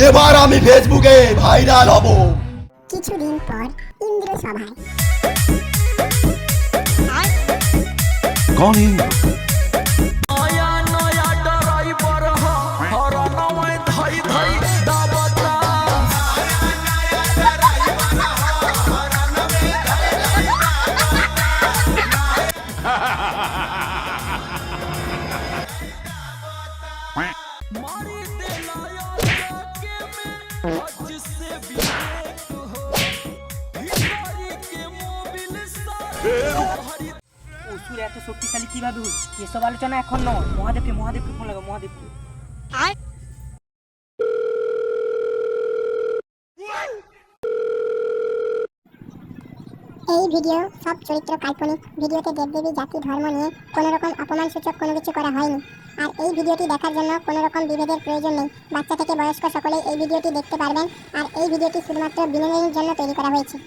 এবার আমি ফেসবুকে ভাইরাল হব। কিছুদিন পর ইন্দ্র সভায়। कौन इंद्र? অসুর এত শক্তিশালী কিভাবে হল? এসব আলোচনা এখন নয়, মহাদেবকে ফোন লাগা, মহাদেবকে। এই ভিডিও সব চরিত্র কাল্পনিক। ভিডিওতে দেবদেবী জাতি ধর্ম নিয়ে কোনো রকম অপমানসূচক কোনো কিছু করা হয়নি। আর এই ভিডিওটি দেখার জন্য কোনো রকম বিভেদের প্রয়োজন নেই। বাচ্চা থেকে বয়স্ক সকলেই এই ভিডিওটি দেখতে পারবেন। আর এই ভিডিওটি শুধুমাত্র বিনোদনের জন্য তৈরি করা হয়েছে।